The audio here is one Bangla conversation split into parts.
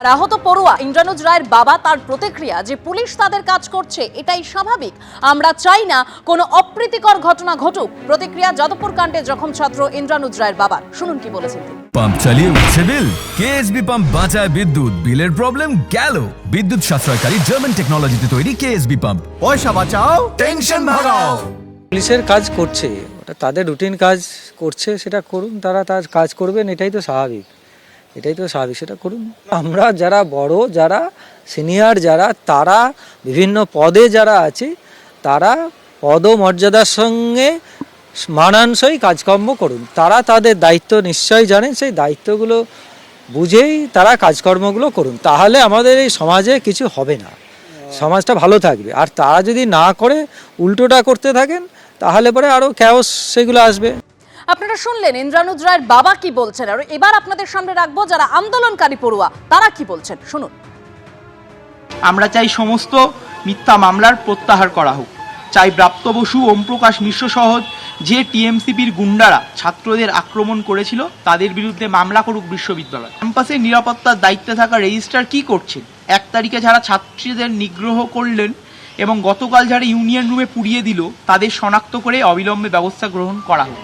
আহত পড়ুয়া ইন্দ্রানুজ রায়ের বাবা তার প্রতিক্রিয়া যে পুলিশ তাদের কাজ করছে এটাই স্বাভাবিক। আমরা চাই না কোনো অপ্রীতিকর ঘটনা ঘটুক। প্রতিক্রিয়া যাদবপুর কাণ্ডে জখম ছাত্র ইন্দ্রানুজ রায়ের বাবার। শুনুন কি বলেছেন তিনি। পাম্প চালিয়ে উঠছে বিল, কেএসবি পাম্প বাঁচায় বিদ্যুৎ, বিলের প্রবলেম গেল। বিদ্যুৎ সাশ্রয়কারী জার্মান টেকনোলজিতে তৈরি কেএসবি পাম্প। পয়সা বাঁচাও, টেনশন ভাগাও। পুলিশের কাজ করছে, ওটা তাদের রুটিন কাজ করছে, সেটা করুন, তারা তার কাজ করবেন, এটাই তো স্বাভাবিক, সেটা করুন। আমরা যারা বড়, যারা সিনিয়র, তারা বিভিন্ন পদে যারা আছে, তারা পদমর্যাদার সঙ্গে মানানসই কাজকর্ম করুন। তারা তাদের দায়িত্ব নিশ্চয়ই জানেন, সেই দায়িত্বগুলো বুঝেই তারা কাজকর্মগুলো করুন। তাহলে আমাদের এই সমাজে কিছু হবে না, সমাজটা ভালো থাকবে। আর তারা যদি না করে উল্টোটা করতে থাকেন, তাহলে পরে আরও ক্যাওস সেগুলো আসবে। আপনারা শুনলেন ইন্দ্রানুজ রায়ের বাবা কি বলছেন, আর এবার আপনাদের সামনে রাখবো যারা আন্দোলনকারী পড়ুয়া তারা কি বলছেন, শুনুন। আমরা চাই সমস্ত মিথ্যা মামলার প্রত্যাহার করা হোক। চাই ব্রাত্য বসু, ওম প্রকাশ মিশ্র সহ যে টিএমসিপির গুন্ডারা ছাত্রদের আক্রমণ করেছিল তাদের বিরুদ্ধে মামলা করুক বিশ্ববিদ্যালয়। ক্যাম্পাসের নিরাপত্তার দায়িত্বে থাকা রেজিস্ট্রার কি করছেন? 1 তারিখে যারা ছাত্রীদের নিগ্রহ করলেন এবং গতকাল যারা ইউনিয়ন রুমে পুড়িয়ে দিল, তাদের শনাক্ত করে অবিলম্বে ব্যবস্থা গ্রহণ করা হোক।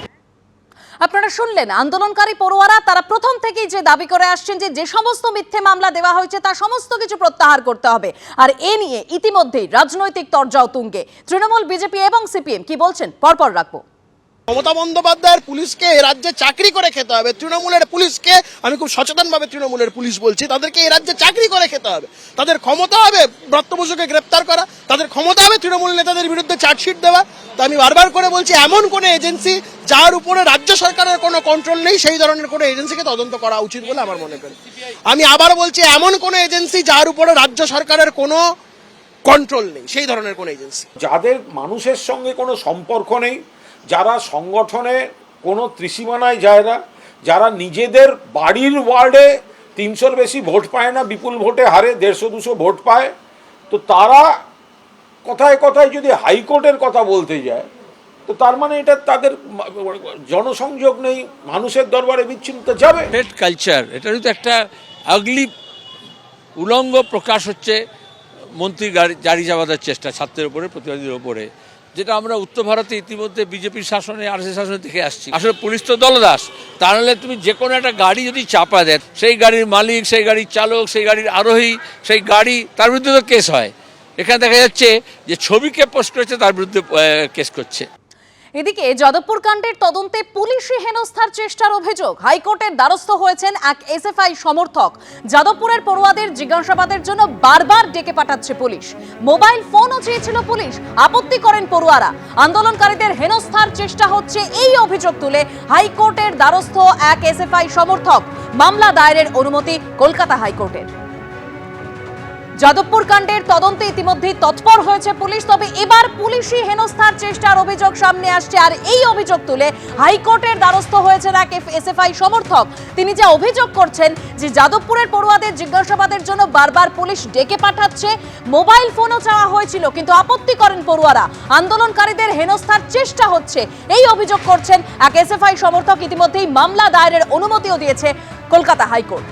আপনারা শুনলেন আন্দোলনকারী পড়ুয়ারা তারা প্রথম থেকেই যে দাবি করে আসছেন যে সমস্ত মিথ্যে মামলা দেওয়া হয়েছে তার সমস্ত কিছু প্রত্যাহার করতে হবে। আর এ নিয়ে ইতিমধ্যেই রাজনৈতিক তরজাও তুঙ্গে। তৃণমূল, বিজেপি এবং সিপিএম কি বলছেন পরপর রাখবো। মমতা বন্দ্যোপাধ্যায়ের পুলিশকে এ রাজ্যে চাকরি করে খেতে হবে। তৃণমূলের পুলিশকে আমি খুব সচেতনভাবে তৃণমূলের পুলিশ বলছি, তাদেরকে এই রাজ্যে চাকরি করে খেতে হবে। তাদের ক্ষমতা হবে ব্রাত্য বসুকে গ্রেপ্তার করা, তাদের ক্ষমতা হবে তৃণমূল নেতাদের বিরুদ্ধে চার্জশিট দেওয়া। তো আমি বারবার করে বলছি, এমন কোনো এজেন্সি যার উপরে রাজ্য সরকারের কোনো কন্ট্রোল নেই, সেই ধরনের কোনো এজেন্সিকে তদন্ত করা উচিত বলে আমার মনে করি। আমি আবার বলছি, এমন কোনো এজেন্সি যার উপরে রাজ্য সরকারের কোনো কন্ট্রোল নেই, সেই ধরনের কোনো এজেন্সি। যাদের মানুষের সঙ্গে কোনো সম্পর্ক নেই, যারা সংগঠনে কোনো ত্রিসীমানায় যায় না, যারা নিজেদের বাড়ির ওয়ার্ডে 300-র বেশি ভোট পায় না, বিপুল ভোটে হারে 150-200 ভোট পায়, তো তারা কথায় কথায় যদি হাইকোর্টের কথা বলতে যায়, তো তার মানে এটা তাদের জনসংযোগ নেই, মানুষের দরবারে বিচ্ছিন্ন যাবে। হেট কালচার, এটারই তো একটা আগলি উলঙ্গ প্রকাশ হচ্ছে মন্ত্রী জারি যাওয়ার চেষ্টা ছাত্রের উপরে, প্রতিবাদীদের উপরে, যেটা আমরা উত্তর ভারতে ইতিমধ্যে বিজেপির শাসনে, আরএসএস শাসনে দেখে আসছি। আসলে পুলিশ তো দলদাস। তাহলে তুমি যে কোনো একটা গাড়ি যদি চাপা দেয়, সেই গাড়ির মালিক, সেই গাড়ির চালক, সেই গাড়ির আরোহী, সেই গাড়ি, তার বিরুদ্ধে তো কেস হয়। এখানে দেখা যাচ্ছে যে ছবিকে পোস্ট করেছে তার বিরুদ্ধে কেস করছে। এদিকে যাদবপুর কাণ্ডের তদন্তে পুলিশি হেনস্থার চেষ্টার অভিযোগ। হাইকোর্টের দ্বারস্থ হয়েছেন এক এসএফআই সমর্থক। যাদবপুরের পড়ুয়াদের জিজ্ঞাসাবাদের জন্য বারবার ডেকে পাঠাচ্ছে পুলিশ। মোবাইল ফোনও চেয়েছিল পুলিশ, আপত্তি করেন পড়ুয়ারা। আন্দোলনকারীদের হেনস্থার চেষ্টা হচ্ছে এই অভিযোগ তুলে হাইকোর্টের দ্বারস্থ এক এসএফআই সমর্থক। মামলা দায়েরের অনুমতি কলকাতা হাইকোর্টের। যাদবপুর কাণ্ডের তদন্তে ইতিমধ্যেই তৎপর হয়েছে পুলিশ, তবে এবার পুলিশি হেনস্থার চেষ্টার অভিযোগ সামনে আসছে। আর এই অভিযোগ তুলে হাইকোর্টের দ্বারস্থ হয়েছেন এক এসএফআই সমর্থক। তিনি যা অভিযোগ করছেন যে যাদবপুরের পড়ুয়াদের জিজ্ঞাসাবাদের জন্য বারবার পুলিশ ডেকে পাঠাচ্ছে, মোবাইল ফোনও চাওয়া হয়েছিল, কিন্তু আপত্তি করেন পড়ুয়ারা। আন্দোলনকারীদের হেনস্থার চেষ্টা হচ্ছে এই অভিযোগ করছেন এক এসএফআই সমর্থক। ইতিমধ্যেই মামলা দায়েরের অনুমতিও দিয়েছে কলকাতা হাইকোর্ট।